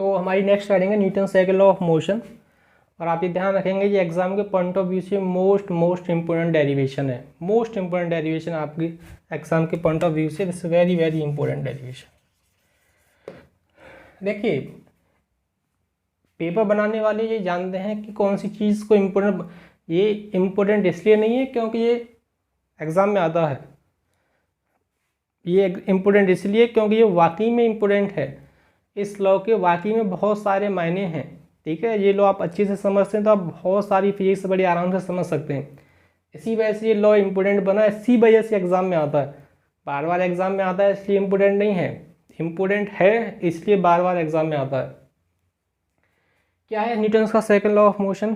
तो हमारी next heading है Newton second law of motion. और आप ये ध्यान रखेंगे कि एग्जाम के पॉइंट ऑफ व्यू से मोस्ट इंपॉर्टेंट डेरिवेशन है। मोस्ट इंपॉर्टेंट डेरिवेशन आपकी एग्जाम के पॉइंट ऑफ व्यू से, this very very important derivation. देखिए, पेपर बनाने वाले ये जानते हैं कि कौन सी चीज़ को इम्पोर्टेंट, ये इम्पोर्टेंट इसलिए नहीं है क्योंकि ये एग्ज़ाम में आता है, ये इम्पोर्टेंट इसलिए क्योंकि ये वाकई में इम्पोर्टेंट है। इस लॉ के वाकई में बहुत सारे मायने हैं। ठीक है, ये लॉ आप अच्छे से समझते हैं तो आप बहुत सारी फिजिक्स बड़ी आराम से समझ सकते हैं। इसी वजह से ये लॉ इम्पोर्टेंट बना, इसी वजह से एग्ज़ाम में आता है। बार बार एग्ज़ाम में आता है इसलिए इम्पोर्टेंट नहीं है, इम्पोर्टेंट है इसलिए बार बार एग्ज़ाम में आता है। क्या है न्यूटन्स का सेकंड लॉ ऑफ मोशन?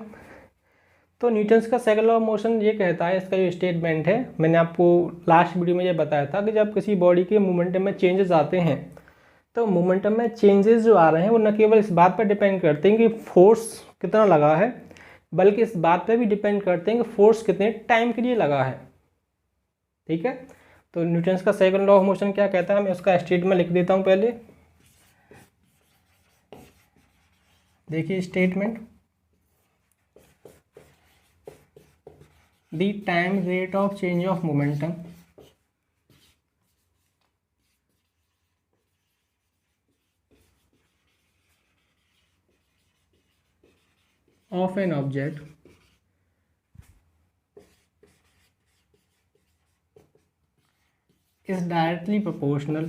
तो न्यूटन्स का सेकंड लॉ ऑफ मोशन ये कहता है, इसका जो स्टेटमेंट है, मैंने आपको लास्ट वीडियो में ये बताया था कि जब किसी बॉडी के मोमेंटम में चेंजेस आते हैं तो मोमेंटम में चेंजेस जो आ रहे हैं वो न केवल इस बात पर डिपेंड करते हैं कि फोर्स कितना लगा है, बल्कि इस बात पर भी डिपेंड करते हैं कि फोर्स कितने टाइम के लिए लगा है। ठीक है, तो न्यूटन्स का सेकंड लॉ ऑफ मोशन क्या कहता है, मैं उसका स्टेटमेंट लिख देता हूँ पहले। देखिए statement, the time rate of change of momentum of an object is directly proportional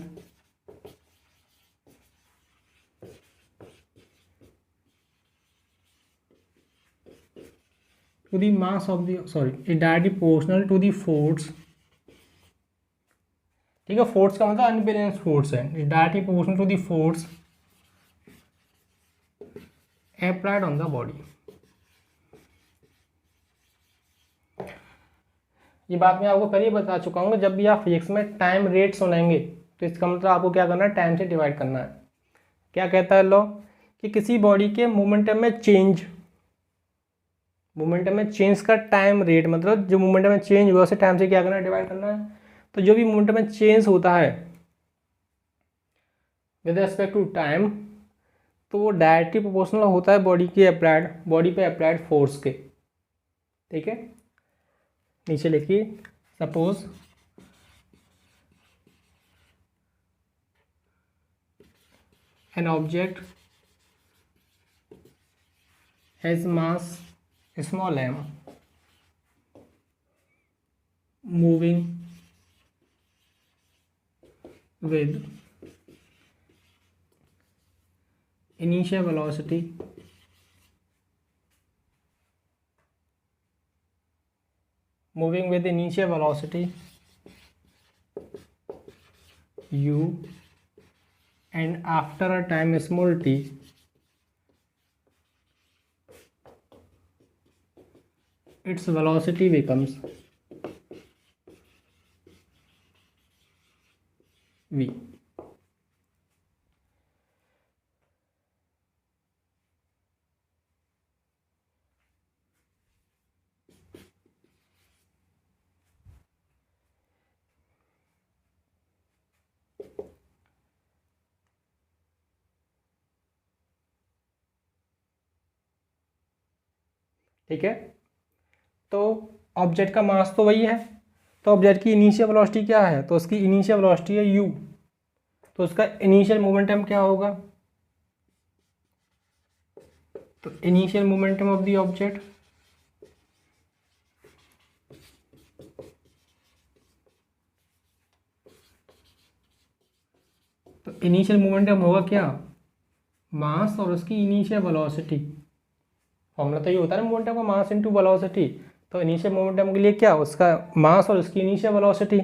to the mass of the, is directly proportional to the force। ठीक है, फोर्स का मतलब अनबैलेंस फोर्स है। Is directly proportional to the force applied on the body. ये बात मैं आपको पहले ही बता चुका हूँ, जब भी आप फिजिक्स में टाइम रेट सुनेंगे तो इसका मतलब आपको क्या करना है, टाइम से डिवाइड करना है। क्या कहता है लॉ कि किसी बॉडी के मोमेंटम में चेंज, मोमेंटम में चेंज का टाइम रेट, मतलब जो मोमेंटम में चेंज हुआ उसे टाइम से क्या करना है, डिवाइड करना है। तो जो भी मोमेंटम में चेंज होता है विद रिस्पेक्ट टू टाइम, तो वो डायरेक्टली प्रोपोर्शनल होता है बॉडी की अप्लाइड, बॉडी पे अप्लाइड फोर्स के। ठीक है, नीचे लिखिए, suppose an object has mass small m moving with initial velocity u, and after a time small t its velocity becomes v। ठीक है, तो ऑब्जेक्ट का मास तो वही है, तो ऑब्जेक्ट की इनिशियल वेलोसिटी क्या है, तो उसकी इनिशियल वेलोसिटी है u, तो उसका इनिशियल मोमेंटम क्या होगा, तो initial momentum of the object तो इनिशियल मोमेंटम होगा क्या, मास और उसकी इनिशियल वेलोसिटी। फॉर्मूला तो ये होता है ना मोमेंटम का, मास इनटू वेलोसिटी। तो इनिशियल मोमेंटम के लिए क्या, उसका मास और उसकी इनिशियल वेलोसिटी,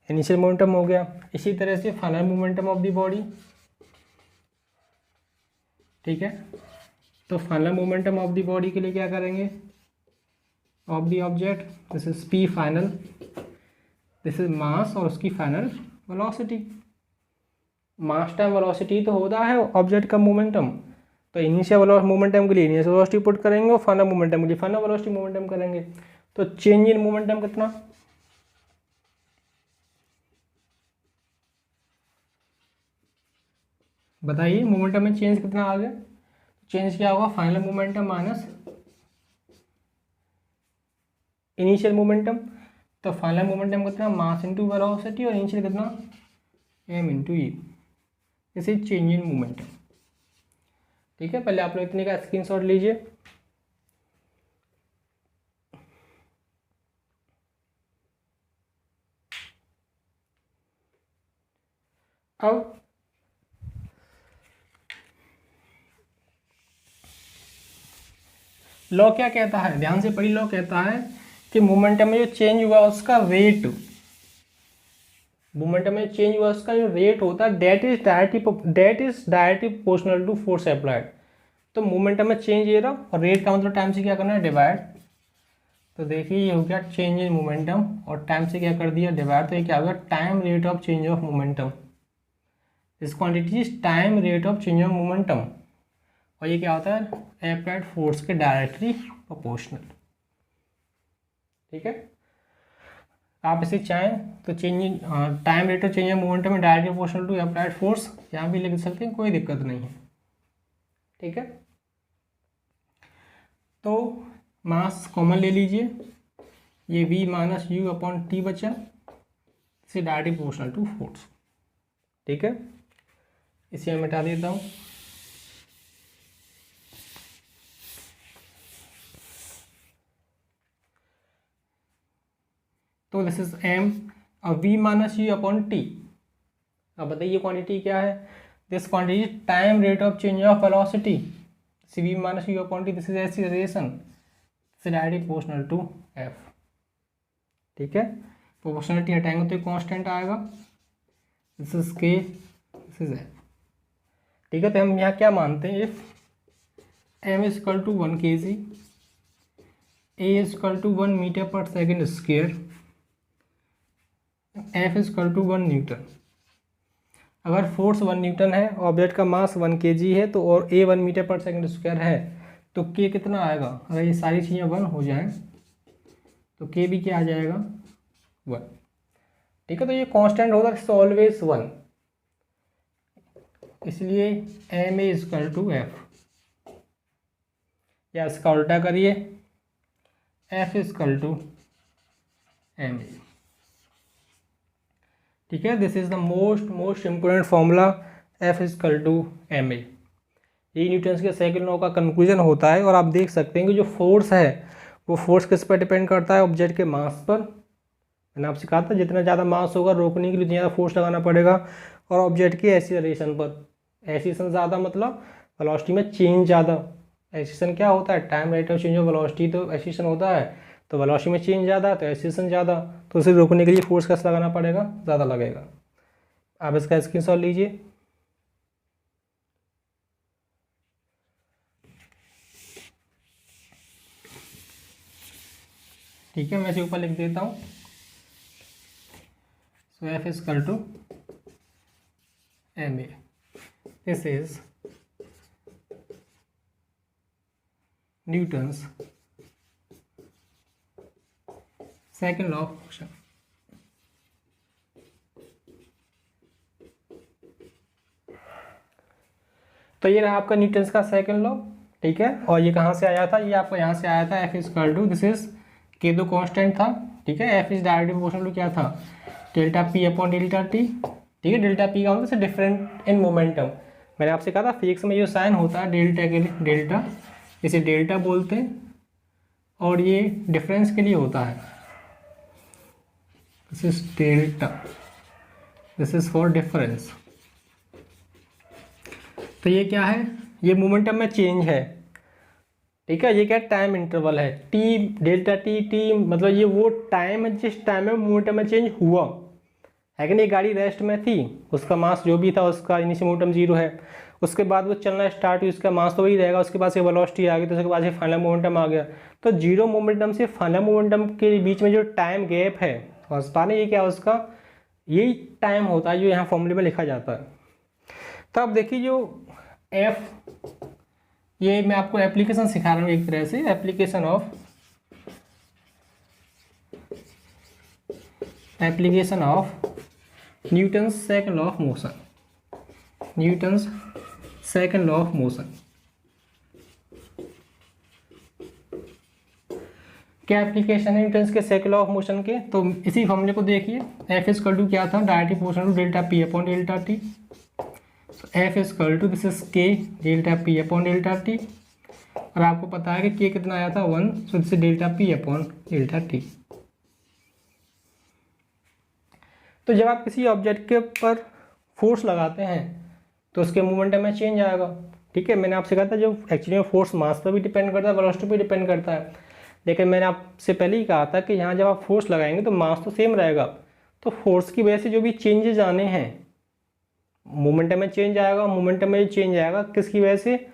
इनिशियल मोमेंटम हो गया। इसी तरह से final momentum of the body. ठीक है, तो final momentum of the body के लिए क्या करेंगे, of the object, this is P final, this is mass और उसकी फाइनल वेलोसिटी। मास टाइम वेलोसिटी तो होता है ऑब्जेक्ट का मोमेंटम, तो इनिशियल मोमेंटम के लिए इनिशियल वेलोसिटी पुट करेंगे और फाइनल मोमेंटम के लिए फाइनल वेलोसिटी मोमेंटम करेंगे। तो चेंज इन मोमेंटम कितना, बताइए मोमेंटम में चेंज कितना आ गया? चेंज क्या होगा? Final momentum minus initial momentum. तो फाइनल मोमेंटम कितना? मास इंटू वेलोसिटी, और इनिशियल कितना? M into E. This is change in momentum. ठीक है, पहले आप लोग इतने का स्क्रीनशॉट लीजिए। अब लॉ क्या कहता है? ध्यान से पढ़िए। लॉ कहता है कि मोमेंटम में जो चेंज हुआ उसका रेट, मोमेंटम में चेंज हुआ उसका जो रेट होता है that is directly proportional to force applied. तो मोमेंटम में चेंज ये रहा, और रेट का मतलब टाइम से क्या करना है? डिवाइड। तो देखिए ये हो गया चेंज इन मोमेंटम, और टाइम से क्या कर दिया? डिवाइड। तो ये क्या हो गया? Time rate of change of momentum. इस quantity is time rate of change of momentum, और ये क्या होता है? अप्लाइड फोर्स के डायरेक्टली प्रोपोर्शनल। ठीक है, आप इसे चाहें तो change time rate of change of momentum में directly proportional to applied force यहाँ भी लिख सकते हैं, कोई दिक्कत नहीं है। ठीक है, तो मास कॉमन ले लीजिए, ये v minus U upon T बचा, इसे डायरेक्टली प्रोपोर्शनल टू फोर्स। ठीक है, इसे मैं मिटा देता हूँ। तो दिस इज m, अब v minus U upon T. अब बताइए क्वांटिटी क्या है? This quantity time rate of change of velocity, v minus U upon T, this is acceleration, directly proportional to f। ठीक है, प्रोपोर्शनलिटी हटाएंगे तो कांस्टेंट आएगा, this is k, this is f। ठीक है, तो हम यहाँ क्या मानते हैं? If m is equal to 1 kg, a is equal to 1 metre पर second square, f is equal to 1 newton. अगर फोर्स 1 न्यूटन है, ऑब्जेक्ट का मास 1 kg है, तो और a 1 मीटर पर सेकेंड स्क्वायर है, तो k कितना आएगा? अगर ये सारी चीज़ें 1 हो जाएं तो k भी क्या आ जाएगा? 1। ठीक है, तो ये कांस्टेंट होगा, इट्स ऑलवेज 1, इसलिए m is equal to f, या इसका उल्टा करिए, f is equal to m। ठीक है, this is the most important formula, f is equal to ma। ये न्यूटन्स के सेकंड लॉ का कंक्लूजन होता है। और आप देख सकते हैं कि जो फोर्स है वो फोर्स किस पर डिपेंड करता है? ऑब्जेक्ट के मास पर। मैंने आपसे कहा था जितना ज़्यादा मास होगा रोकने के लिए उतना ज़्यादा फोर्स लगाना पड़ेगा, और ऑब्जेक्ट की एक्सीलरेशन पर। एक्सीलरेशन ज़्यादा मतलब वेलोसिटी में चेंज ज़्यादा। एक्सीलरेशन क्या होता है? Time rate of change of velocity, तो एक्सीलरेशन होता है, तो वेलोसिटी में चेंज ज़्यादा तो एक्सीलरेशन ज़्यादा, तो उसे रोकने के लिए फोर्स कैसा लगाना पड़ेगा? ज़्यादा लगेगा। आप इसका स्क्रीनशॉट लीजिए। ठीक है, मैं इसे ऊपर लिख देता हूँ। So F is equal to M A, this is Newton's second law of motion. तो ये रहा आपका न्यूटन्स का सेकंड लॉ। ठीक है, और ये कहाँ से आया था? ये आपको यहाँ से आया था, F is equal to, this is K दो कांस्टेंट था। ठीक है, F is directly proportional to क्या था? Delta P upon delta T. ठीक है, डेल्टा पी का मतलब डिफरेंट इन मोमेंटम। मैंने आपसे कहा था फिजिक्स में जो साइन होता है डेल्टा के लिए, डेल्टा, इसे डेल्टा बोलते हैं, और ये डिफरेंस के लिए होता है, this is delta, this is for difference. तो ये क्या है? ये मोमेंटम में चेंज है। ठीक है, ये क्या टाइम इंटरवल है? टी, डेल्टा टी, टी मतलब ये वो टाइम है जिस टाइम में मोमेंटम में चेंज हुआ है कि नहीं। गाड़ी रेस्ट में थी, उसका मास जो भी था उसका इनिशियल मोमेंटम 0 है, उसके बाद वो चलना स्टार्ट हुई, उसका मास तो वही रहेगा, उसके बाद से वेलोसिटी आ गई, तो उसके बाद से फाइनल मोमेंटम आ गया। तो 0 मोमेंटम से फाइनल मोमेंटम के बीच में जो टाइम गैप है, समझ ये क्या उसका? यही टाइम होता है जो यहाँ फॉर्मूले में लिखा जाता है। तो अब देखिए जो एफ, ये मैं आपको एप्लीकेशन सिखा रहा हूँ एक तरह से, application of Newton's second law of motion. Newton's second law of motion. क्या एप्लीकेशन है न्यूटन्स के सेकंड लॉ ऑफ मोशन के? तो इसी फॉर्मूले को देखिए, एफ इज टू क्या था, directly proportional to delta P upon delta T. F is to this is K delta P upon delta T, और आपको पता है कि के कितना आया था 1, so this is delta P upon delta T. तो जब आप किसी ऑब्जेक्ट के ऊपर फोर्स लगाते हैं तो उसके मोमेंटम में चेंज आएगा। ठीक है, मैंने आपसे कहा था जो एक्चुअली में फोर्स मास पर भी डिपेंड करता है, वेलोसिटी पर डिपेंड करता है, लेकिन मैंने आपसे पहले ही कहा था कि यहाँ जब आप फोर्स लगाएंगे तो मास तो सेम रहेगा, तो फोर्स की वजह से जो भी चेंजेस आने हैं, मोमेंटम में चेंज आएगा, मोमेंटम में चेंज आएगा किसकी वजह से,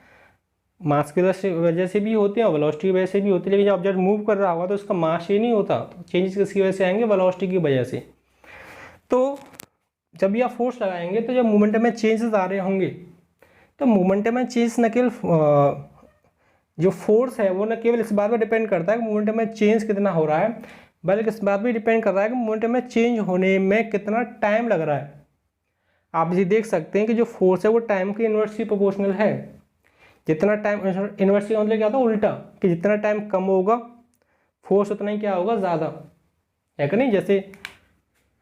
मास की वजह से भी होते हैं और वेलोसिटी की वजह से भी होते हैं। लेकिन जब ऑब्जेक्ट मूव कर रहा होगा तो उसका मास ही नहीं होता, तो चेंजेस किसकी वजह से आएंगे, वेलोसिटी की वजह से। तो जब भी आप फोर्स लगाएंगे तो जब मोमेंटम में चेंजेस आ रहे होंगे तो मोमेंटम में चेंज न केवल जो फोर्स है वो न केवल इस बात पर डिपेंड करता है कि मोमेंटम में चेंज कितना हो रहा है, बल्कि इस बात पर डिपेंड कर रहा है कि मोमेंटम में चेंज होने में कितना टाइम लग रहा है। आप ये देख सकते हैं कि जो फोर्स है वो टाइम के इन्वर्सली प्रोपोर्शनल है। जितना टाइम इन्वर्सली मतलब क्या होता है, उल्टा, कि जितना टाइम कम होगा फोर्स उतना ही क्या होगा, ज़्यादा है कि नहीं। जैसे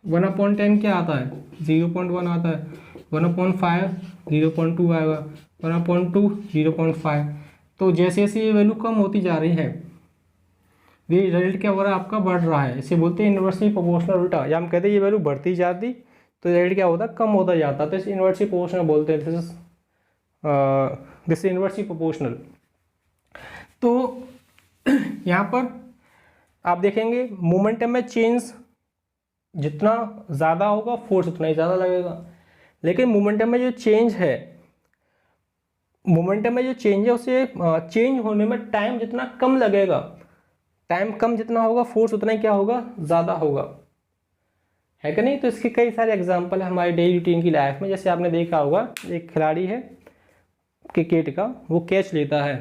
1/10 क्या आता है, 0.1 आता है, 1/5 0.2 आएगा, 1/2 0.5। तो जैसे जैसे ये वैल्यू कम होती जा रही है, ये रिजल्ट क्या हो रहा है, आपका बढ़ रहा है। इसे बोलते हैं इन्वर्सली प्रोपोर्शनल उल्टा, या हम कहते हैं ये वैल्यू बढ़ती जाती तो रिजल्ट क्या होता है, कम होता जाता, तो इसे इन्वर्सली प्रोपोर्शनल बोलते हैं। This inversely proportional. तो यहाँ पर आप देखेंगे मोमेंटम में चेंज जितना ज़्यादा होगा फोर्स उतना ही ज़्यादा लगेगा, लेकिन मोमेंटम में जो चेंज है, मोमेंटम में जो चेंज है उसे चेंज होने में टाइम जितना कम लगेगा, टाइम कम जितना होगा फोर्स उतना ही क्या होगा, ज़्यादा होगा, है कि नहीं। तो इसके कई सारे एग्जांपल है हमारी डेली रूटीन की लाइफ में। जैसे आपने देखा होगा एक खिलाड़ी है क्रिकेट का, वो कैच लेता है,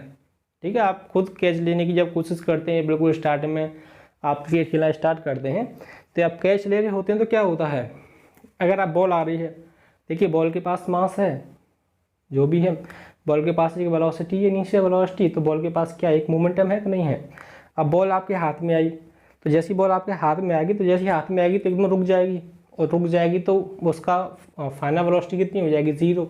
ठीक है। आप खुद कैच लेने की जब कोशिश करते हैं, बिल्कुल स्टार्ट में आप क्रिकेट खेलना स्टार्ट करते हैं तो आप कैच ले रहे होते हैं तो क्या होता है, अगर आप बॉल आ रही है, देखिए बॉल के पास मास है, जो भी है बॉल के पास एक वेलोसिटी है, नीचे वेलोसिटी, तो बॉल के पास क्या एक मोमेंटम है कि नहीं है। अब बॉल आपके हाथ में आई, तो जैसी बॉल आपके हाथ में आएगी तो जैसी हाथ में आएगी तो एकदम रुक जाएगी, और रुक जाएगी तो उसका फाइनल वेलोसिटी कितनी हो जाएगी, 0।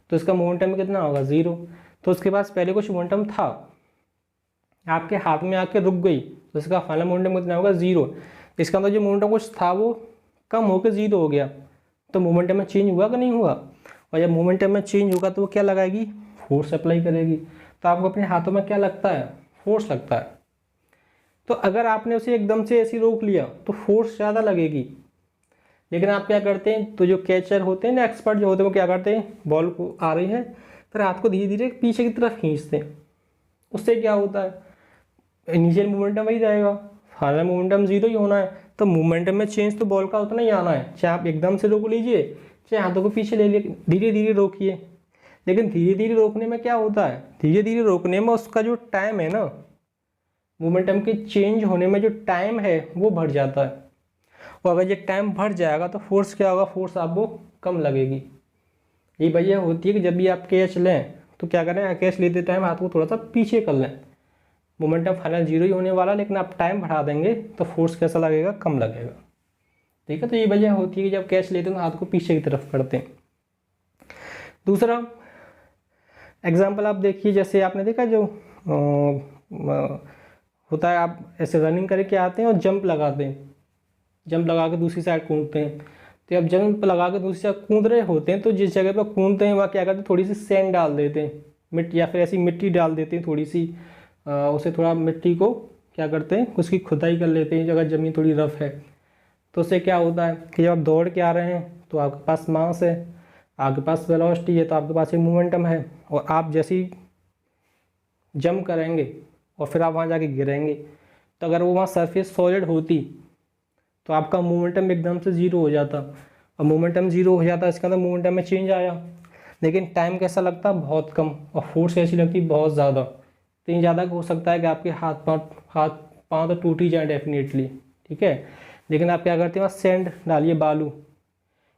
तो इसका मोमेंटम कितना होगा, 0। तो उसके पास पहले कुछ मोमेंटम था, आपके हाथ में आके रुक गई, तो इसका फाइनल मोमेंटम कितना होगा, 0। इसका मतलब जो मोमेंटम कुछ था वो कम होकर 0 हो गया, तो मोमेंटम में चेंज हुआ कि नहीं हुआ। और जब मोमेंटम में चेंज होगा तो वो क्या लगाएगी, फोर्स अप्लाई करेगी। तो आपको अपने हाथों में क्या लगता है, फोर्स लगता है। तो अगर आपने उसे एकदम से ऐसे रोक लिया तो फोर्स ज़्यादा लगेगी, लेकिन आप क्या करते हैं, तो जो कैचर होते हैं ना, एक्सपर्ट जो होते हैं, वो क्या करते हैं, बॉल को आ रही है फिर हाथ को धीरे धीरे पीछे की तरफ खींचते हैं। उससे क्या होता है, इनिशियल मोमेंटम वही रहेगा, फाइनल मोमेंटम 0 ही होना है। तो मोमेंटम में चेंज तो बॉल का उतना ही आना है, चाहे आप एकदम से रोक लीजिए चाहे हाथों को पीछे ले लिए, धीरे धीरे रोकिए। लेकिन धीरे धीरे रोकने में क्या होता है, धीरे धीरे रोकने में उसका जो टाइम है ना, मोमेंटम के चेंज होने में जो टाइम है वो बढ़ जाता है। और अगर ये टाइम बढ़ जाएगा तो फोर्स क्या होगा, फोर्स आपको कम लगेगी। ये वजह होती है कि जब भी आप कैच लें तो क्या करें, कैच लेते टाइम हाथ को थोड़ा सा पीछे कर लें। मोमेंटम फाइनल 0 ही होने वाला, लेकिन आप टाइम बढ़ा देंगे तो फोर्स कैसा लगेगा, कम लगेगा, ठीक है। तो ये वजह होती है कि जब कैच लेते हैं तो हाथ को पीछे की तरफ करते हैं। दूसरा एग्जाम्पल आप देखिए, जैसे आपने देखा जो होता है, आप ऐसे रनिंग करके आते हैं और जंप लगाते हैं, जंप लगा के दूसरी साइड कूदते हैं। तो अब जंप लगा के दूसरी साइड कूद रहे होते हैं तो जिस जगह पर कूदते हैं वहाँ क्या करते हैं, थोड़ी सी सैंड डाल देते हैं, मिट्टी, या फिर ऐसी मिट्टी डाल देते हैं थोड़ी सी, उसे थोड़ा मिट्टी को क्या करते हैं, उसकी खुदाई कर लेते हैं अगर ज़मीन थोड़ी रफ है। तो उससे क्या होता है कि जब आप दौड़ के आ रहे हैं तो आपके पास मास है, आपके पास वेलोसिटी है, तो आपके पास एक मोमेंटम है, और आप जैसे ही जंप करेंगे और फिर आप वहाँ जाके गिरेंगे, तो अगर वो वहाँ सरफेस सॉलिड होती तो आपका मोमेंटम एकदम से 0 हो जाता, और मोमेंटम 0 हो जाता इसका मतलब मोमेंटम में चेंज आया, लेकिन टाइम कैसा लगता, बहुत कम, और फोर्स कैसी लगती, बहुत ज़्यादा। इतनी ज़्यादा हो सकता है कि आपके हाथ पाँव तो टूट ही जाए डेफिनेटली, ठीक है। लेकिन आप क्या करते हैं, वहाँ सैंड डालिए, बालू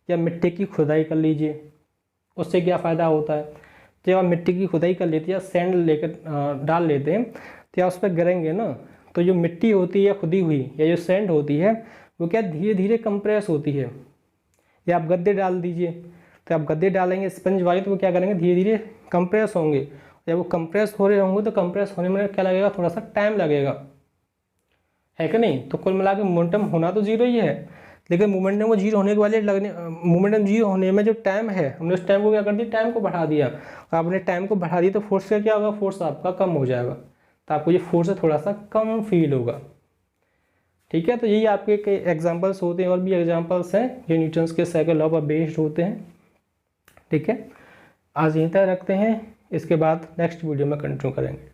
या मिट्टी की खुदाई कर लीजिए, उससे क्या फ़ायदा होता है, जब आप मिट्टी की खुदाई कर लेते हैं या सैंड लेकर डाल लेते हैं तो आप उस पर गिरेंगे ना, तो जो मिट्टी होती है खुदी हुई या जो सैंड होती है वो क्या धीरे धीरे कंप्रेस होती है। या आप गद्दे डाल दीजिए, तो आप गद्दे डालेंगे स्पंज वाले तो वो क्या करेंगे धीरे धीरे कंप्रेस होंगे। जब वो कंप्रेस हो रहे होंगे तो कंप्रेस होने में क्या लगेगा, थोड़ा सा टाइम लगेगा, है कि नहीं। तो कुल मिला के मोमेंटम होना तो जीरो ही है, लेकिन मोमेंटम को जीरो होने के वाले मोमेंटम जीरो होने में जो टाइम है हमने उस टाइम को क्या कर दिया, टाइम को बढ़ा दिया। और आपने टाइम को बढ़ा दिया तो फोर्स का क्या होगा, फोर्स आपका कम हो जाएगा, तो आपको ये फोर्स थोड़ा सा कम फील होगा। ठीक है, तो यही आपके कई एग्जांपल्स होते हैं, और भी एग्जांपल्स हैं जो न्यूटन्स के सेकंड लॉ पर बेस्ड होते हैं। ठीक है, आज यहीं तक रखते हैं, इसके बाद नेक्स्ट वीडियो में कंटिन्यू करेंगे।